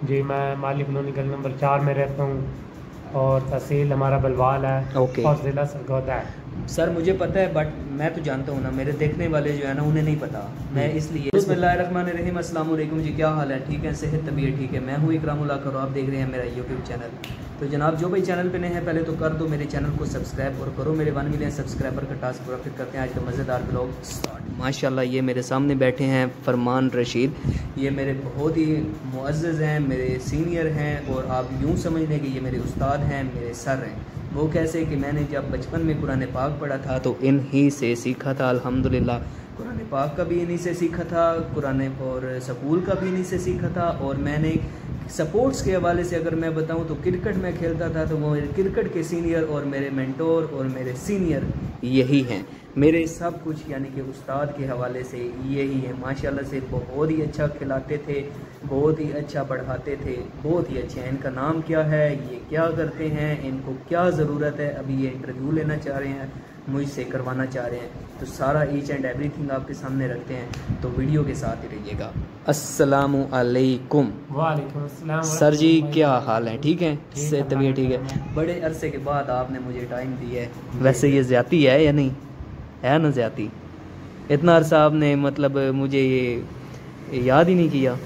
जी, मैं मालिक कॉलोनी गली नंबर 4 में रहता हूँ और तहसील हमारा बलवाल है ओके। और ज़िला सरगोदा है। सर मुझे पता है, बट मैं तो जानता हूँ ना, मेरे देखने वाले जो है ना उन्हें नहीं पता, मैं इसलिए। बिस्मिल्लाहिर्रहमानिर्रहीम, अस्सलाम वालेकुम जी, क्या हाल है? ठीक है, सेहत तबीयत ठीक है? मैं हूँ इकरामुल हक और आप देख रहे हैं मेरा यूट्यूब चैनल। तो जनाब, जो भाई चैनल पे नए हैं पहले तो कर दो मेरे चैनल को सब्सक्राइब और करो मेरे 1 मिलियन सब्सक्राइबर का टास्क पूरा। फिर करते हैं आज का मज़ेदार ब्लॉग स्टार्ट। माशाल्लाह, ये मेरे सामने बैठे हैं फरमान रशीद। ये मेरे बहुत ही मुअज़्ज़ज़ हैं, मेरे सीनियर हैं और आप यूँ समझ लें कि ये मेरे उस्ताद हैं, मेरे सर हैं। वो कैसे कि मैंने जब बचपन में कुरान पाक पढ़ा था तो इन्हीं से सीखा था। अल्हम्दुलिल्लाह, कुरान पाक का भी इन्हीं से सीखा था, कुरान और स्कूल का भी इन्हीं से सीखा था। और मैंने स्पोर्ट्स के हवाले से अगर मैं बताऊं तो क्रिकेट में खेलता था, तो वो मेरे क्रिकेट के सीनियर और मेरे मेंटोर और मेरे सीनियर यही हैं। मेरे सब कुछ यानी कि उस्ताद के हवाले से यही है। माशाल्लाह से बहुत ही अच्छा खिलाते थे, बहुत ही अच्छा पढ़ाते थे, बहुत ही अच्छे हैं। इनका नाम क्या है, ये क्या करते हैं, इनको क्या ज़रूरत है, अभी ये इंटरव्यू लेना चाह रहे हैं, मुझसे करवाना चाह रहे हैं। तो सारा ईच एंड एवरीथिंग आपके सामने रखते हैं, तो वीडियो के साथ ही रहिएगा। अस्सलामु अलैकुम। वालेकुम अस्सलाम। सर जी, क्या हाल है? ठीक है, से तबीयत ठीक है? बड़े अरसे के बाद आपने मुझे टाइम दिया है। वैसे ये ज़्यादती है या नहीं है? ना ज़्यादती, इतना अरसा आपने मतलब मुझे ये याद ही नहीं किया।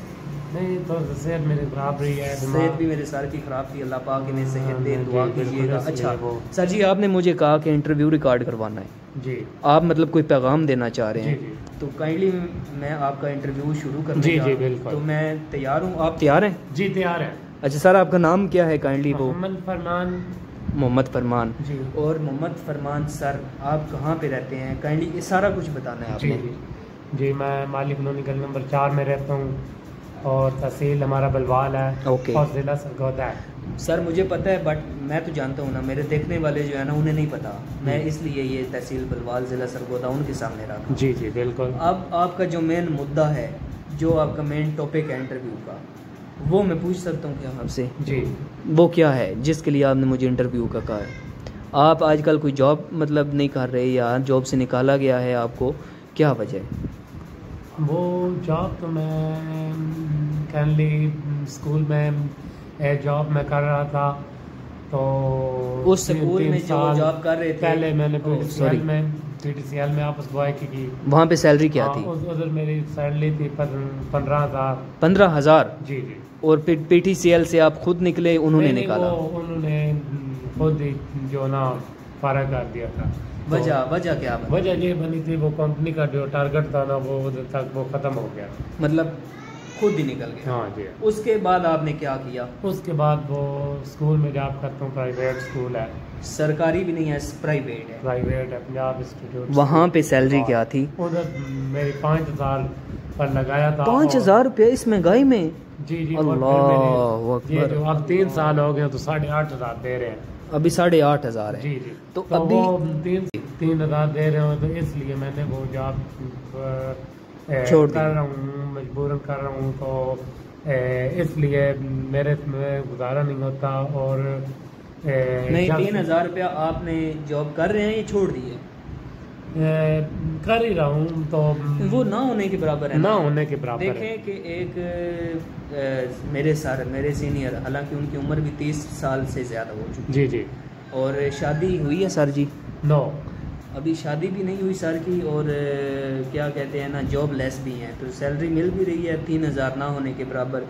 नहीं तो सेहत मेरी खराब रही है, सेहत भी मेरे सर की ख़राब थी, अल्लाह पाक इन्हें सेहत दे, दुआ जी, बिल्कुल कीजिएगा। ऐसे अच्छा है वो। सर जी, आपने मुझे कहा कि इंटरव्यू रिकॉर्ड करवाना है, जी आप मतलब कोई पैगाम देना चाह रहे जी हैं? जी तो काइंडली मैं आपका इंटरव्यू शुरू करने जी जा जी रहा हूं। बिल्कुल। तो मैं तैयार हूँ, आप तैयार हैं? जी तैयार है। अच्छा सर, आपका नाम क्या है काइंडली वो? मोहम्मद फरमान। मोहम्मद फरमान। जी और मोहम्मद फरमान सर, आप कहाँ पे रहते हैं? काइंडली ये सारा कुछ बताना है जी आपने। जी जी, मैं मालिक कॉलोनी गली नंबर 4 में रहता हूँ और तहसील हमारा बलवाल है ओके। और ज़िला सरगोदा है। सर मुझे पता है, बट मैं तो जानता हूँ ना, मेरे देखने वाले जो है ना उन्हें नहीं पता, मैं इसलिए ये तहसील बलवाल ज़िला सरगोदा उनके सामने रखा। जी जी बिल्कुल। अब आपका जो मेन मुद्दा है, जो आपका मेन टॉपिक है इंटरव्यू का, वो मैं पूछ सकता हूँ क्या आपसे? जी, वो क्या है जिसके लिए आपने मुझे इंटरव्यू का कहा है? आप आजकल कोई जॉब मतलब नहीं कर रहे या जॉब से निकाला गया है आपको, क्या वजह है? वो जॉब तो मैं कैनली स्कूल में जॉब में कर रहा था, तो उस स्कूल में जो जॉब कर रहे थे पहले मैंने सॉरी पीटीसीएल में आपस बॉय की। वहाँ पे सैलरी क्या थी? उधर मेरी सैलरी थी 15,000। 15,000? जी जी। और फिर पीटीसीएल से आप खुद निकले, उन्होंने नहीं, निकाला? वो उन्होंने खुद ही जो ना फारा कर दिया था। वजह क्या बनी? वजह ये बनी थी, वो कंपनी का जो टारगेट था ना वो उधर तक वो ख़त्म हो गया, मतलब खुद ही निकल गया? हाँ जी। उसके बाद आपने क्या किया? उसके बाद वो स्कूल में जॉब करता हूँ, प्राइवेट स्कूल है। सरकारी भी नहीं है, प्राइवेट है? प्राइवेट है, पंजाब इंस्टीट्यूट। वहाँ पे सैलरी क्या थी? उधर मेरी 5,000 पर लगाया था। 5,000 रुपये इस महंगाई में? जी जी। अल्लाह ये अकबर। जो अब 3 साल हो गए तो 8,500 दे रहे हैं। अभी 8,500 है? जी जी। तो अभी अभी 3,000 दे रहे हो, तो इसलिए मैंने वो जॉब छोड़ कर रहा हूँ, मजबूरन कर रहा हूँ। तो इसलिए मेरे में गुजारा नहीं होता। और नहीं, 3,000 रुपया आपने जॉब कर रहे हैं, ये छोड़ दिए? कर ही रहा हूँ, तो वो ना होने के बराबर है। ना होने के बराबर है। देखें कि एक मेरे सर, मेरे सीनियर, हालांकि उनकी उम्र भी 30 साल से ज़्यादा हो चुकी है। जी जी। और शादी हुई है सर जी? नो, अभी शादी भी नहीं हुई सर की, और क्या कहते हैं ना, जॉब लेस भी हैं, तो सैलरी मिल भी रही है 3,000 ना होने के बराबर।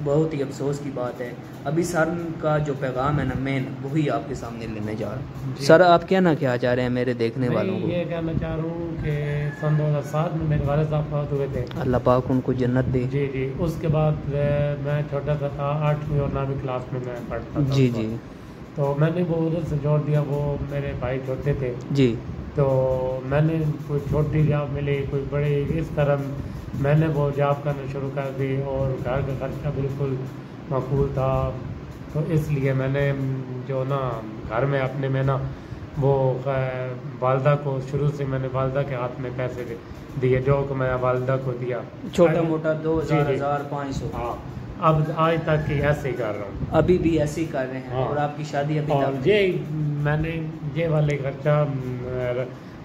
बहुत ही अफसोस की बात है। अभी सर का जो पैगाम है ना मेन, वही आपके सामने लेने जा रहा हूँ। सर आप कहना क्या चाह रहे हैं मेरे देखने वालों को? ये कहना चाह रहा हूँ कि सन 2007 में मेरे वाले साहब फौत हुए थे, अल्लाह पाक उनको जन्नत दे। जी जी। उसके बाद मैं छोटा सा था, 8वीं और 9वीं क्लास में मैं पढ़ता था। जी जी तो मैंने वो उधर से जोड़ दिया, वो मेरे भाई छोटे थे। जी। तो मैंने कोई छोटी जॉब मिली, कोई बड़ी, इस तरह मैंने वो जॉब करना शुरू कर दी। और घर का खर्चा बिल्कुल माकूल था, तो इसलिए मैंने जो ना घर में अपने में ना वो वालदा को शुरू से मैंने वालदा के हाथ में पैसे दिए, जो कि मैं वालदा को दिया, छोटा मोटा 2,000 500। हाँ, अब आज तक की ऐसे ही कर रहा हूँ। अभी भी ऐसे ही कर रहे हैं? हाँ। और आपकी शादी अभी और तक? ये मैंने ये वाले खर्चा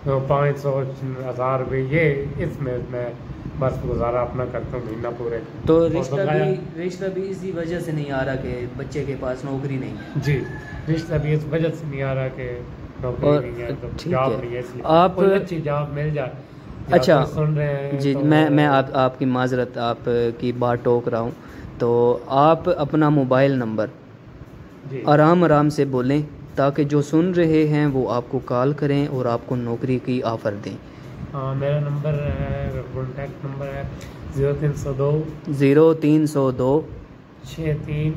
500 1000 रुपये ये इसमें मैं बस गुजारा अपना करता हूँ महीना पूरे। तो रिश्ता भी इसी वजह से नहीं आ रहा कि बच्चे के पास नौकरी नहीं है? जी, रिश्ता भी इस वजह से नहीं आ रहा कि नौकरी नहीं है, तो जॉब नहीं है, इसलिए आप कोई अच्छी जॉब मिल जाए। अच्छा सुन रहे हैं जी, तो मैं आपकी माजरत आपकी बात टोक रहा हूँ, तो आप अपना मोबाइल नंबर आराम से बोलें ताकि जो सुन रहे हैं वो आपको कॉल करें और आपको नौकरी की ऑफ़र दें। हाँ, मेरा नंबर है, कॉन्टैक्ट नंबर है 0302 63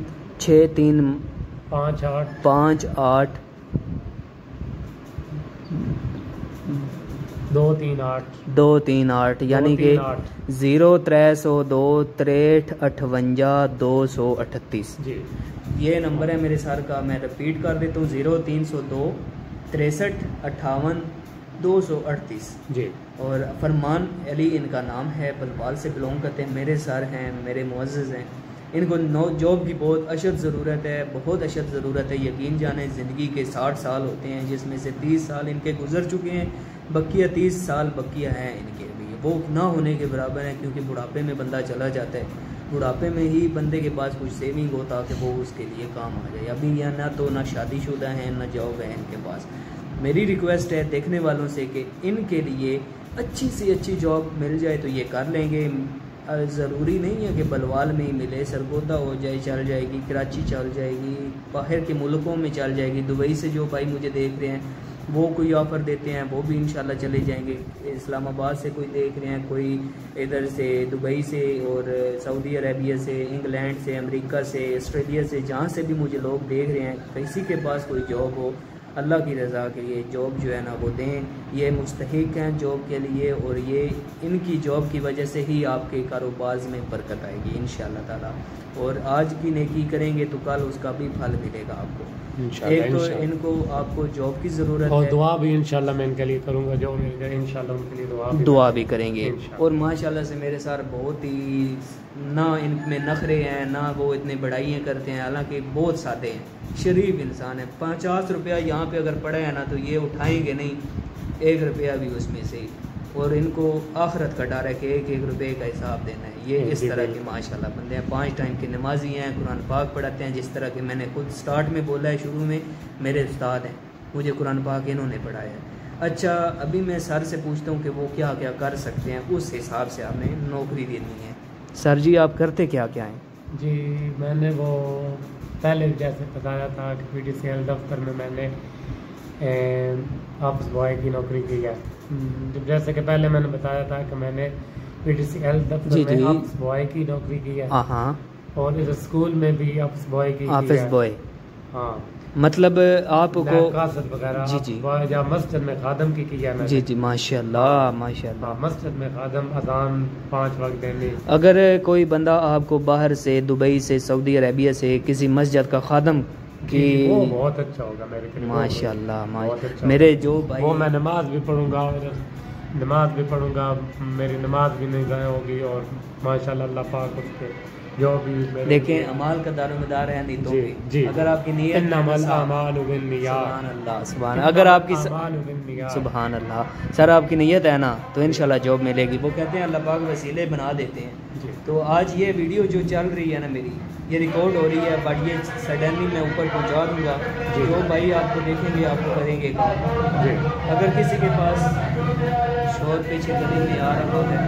58 238 यानी कि 0302 63 58 238 जी। ये नंबर है मेरे सर का। मैं रिपीट कर देता हूँ 0302 63 58 238 जी। और फरमान अली इनका नाम है, बलवाल से बिलोंग करते हैं। मेरे सर हैं, मेरे मुअज़्ज़िज़ हैं। इनको जॉब की बहुत अशद ज़रूरत है, बहुत अशद ज़रूरत है। यकीन जाने ज़िंदगी के 60 साल होते हैं जिसमें से 30 साल इनके गुजर चुके हैं, बकिया 30 साल बकिया हैं इनके भी। वो ना होने के बराबर है, क्योंकि बुढ़ापे में बंदा चला जाता है, बुढ़ापे में ही बंदे के पास कुछ सेविंग होता कि वो उसके लिए काम आ जाए। अभी यह ना तो ना शादीशुदा हैं ना जॉब है इनके पास। मेरी रिक्वेस्ट है देखने वालों से कि इनके लिए अच्छी से अच्छी जॉब मिल जाए तो ये कर लेंगे। ज़रूरी नहीं है कि बलवाल में ही मिले, सरगोदा हो जाए चल जाएगी, कराची चल जाएगी, बाहर के मुल्कों में चल जाएगी। दुबई से जो भाई मुझे देख रहे हैं वो कोई ऑफ़र देते हैं वो भी इंशाल्लाह चले जाएंगे। इस्लामाबाद से कोई देख रहे हैं, कोई इधर से दुबई से और सऊदी अरेबिया से, इंग्लैंड से, अमेरिका से, ऑस्ट्रेलिया से, जहाँ से भी मुझे लोग देख रहे हैं, किसी के पास कोई जॉब हो, अल्लाह की रज़ा के लिए जॉब जो है ना वो दें। ये मुस्तहिक हैं जॉब के लिए और ये इनकी जॉब की वजह से ही आपके कारोबार में बरकत आएगी इंशाअल्लाह ताला। और आज की नेकी करेंगे तो कल उसका भी फल मिलेगा आपको। एक तो इनको आपको जॉब की ज़रूरत और है, दुआ भी इंशाल्लाह मैं इनके लिए करूँगा, जो मिल जाए इंशाल्लाह उनके लिए दुआ भी करेंगे। और माशाल्लाह से मेरे साथ बहुत ही ना इनमें नखरे हैं ना वो इतने बड़ाइयाँ करते हैं, हालांकि बहुत सादे हैं, शरीफ इंसान है। 50 रुपया यहाँ पे अगर पड़ा है ना तो ये उठाएंगे नहीं 1 रुपया भी उसमें से। और इनको आखिरत का डर है कि 1-1 रुपये का हिसाब देना है। ये इस तरह के माशाल्लाह बंदे हैं, 5 टाइम के नमाजी हैं, कुरान पाक पढ़ाते हैं। जिस तरह के मैंने खुद स्टार्ट में बोला है, शुरू में मेरे उस्ताद हैं, मुझे कुरान पाक इन्होंने पढ़ाया है। अच्छा, अभी मैं सर से पूछता हूँ कि वो क्या क्या कर सकते हैं, उस हिसाब से आपने नौकरी देनी है। सर जी आप करते क्या क्या हैं? जी, मैंने वो पहले जैसे बताया था कि PDCL दफ्तर में मैंने ऑफिस बॉय की नौकरी की है। जैसे कि पहले मैंने बताया था कि मैंने PDCL दफ्तर में ऑफिस बॉय की नौकरी की है। और इस स्कूल में भी ऑफिस बॉय की ऑफिस बॉय। हाँ, मतलब आपको कासद वगैरह जी या मस्जिद में खादम की है मैंने। जी माशाल्लाह माशाल्लाह। मस्जिद में खादम, अजान 5 वक्त देने। अगर कोई बंदा आपको बाहर से, दुबई से, सऊदी अरेबिया से किसी मस्जिद का खादम कि वो बहुत अच्छा होगा मेरे के लिए। माशाल्लाह अच्छा मेरे जो भाई, वो मैं नमाज भी पढ़ूंगा और नमाज भी पढ़ूंगा, मेरी नमाज भी नहीं ज़ाया होगी और माशाल्लाह अल्लाह पाक उसके जो भी देखें अमाल का दारोमदार है नीतों पे। अगर आपकी नीयत अगर आपकी सुभान अल्लाह सर आपकी नीयत है ना तो इंशाल्लाह जॉब मिलेगी। वो कहते हैं अल्लाह पाक वसीले बना देते हैं। तो आज ये वीडियो जो चल रही है ना मेरी, ये रिकॉर्ड हो रही है, बट ये सडनली मैं ऊपर पहुंचा दूंगा। जो भाई आपको देखेंगे आपको करेंगे काम। अगर किसी के पास शोर पीछे गली में आ रहा है,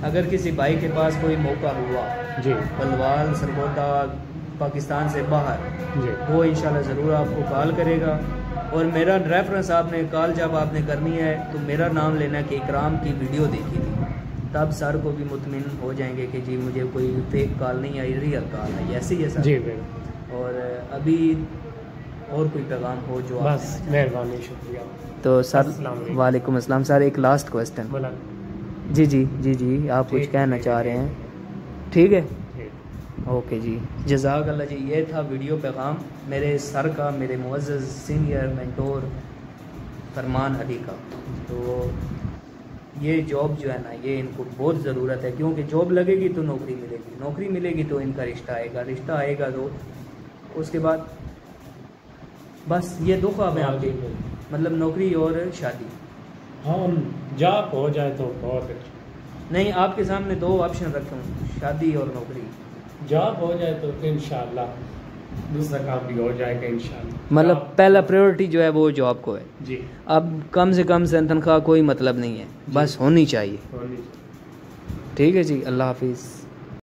अगर किसी भाई के पास कोई मौका हुआ जी, बलवाल, सरगोदा, पाकिस्तान से बाहर जी, वो इंशाल्लाह ज़रूर आपको कॉल करेगा। और मेरा रेफरेंस आपने कॉल जब आपने करनी है तो मेरा नाम लेना कि इकराम की वीडियो देखी थी, तब सर को भी मुतमिन हो जाएंगे कि जी मुझे कोई फेक कॉल नहीं आई, रियल कॉल आई। ऐसे ही है सर जी। और अभी और कोई पैगाम हो जो बस मेहरबानी, शुक्रिया। तो सर वालेकुम अस्सलाम। सर एक लास्ट क्वेश्चन। जी जी जी जी आप कुछ कहना चाह रहे हैं? ठीक है, ओके जी, जज़ाक अल्लाह जी। ये था वीडियो पैगाम मेरे सर का, मेरे मुअज़्ज़ज़ सीनियर मेंटोर फरमान अली का। तो ये जॉब जो है ना ये इनको बहुत ज़रूरत है, क्योंकि जॉब लगेगी तो नौकरी मिलेगी, नौकरी मिलेगी तो इनका रिश्ता आएगा, रिश्ता आएगा तो उसके बाद बस ये 2 ख्वाब हैं आपके, मतलब नौकरी और शादी। हाँ, जॉब हो जाए तो बहुत अच्छा। नहीं, आपके सामने 2 ऑप्शन रखे हूँ, शादी और नौकरी। जॉब हो जाए तो इंशाल्लाह दूसरा काम भी हो जाएगा इंशाल्लाह। मतलब पहला प्रायोरिटी जो है वो जॉब को है जी। अब कम से कम तनख्वाह कोई मतलब नहीं है, बस होनी चाहिए। होनी चाहिए। ठीक है जी, अल्लाह हाफिज़।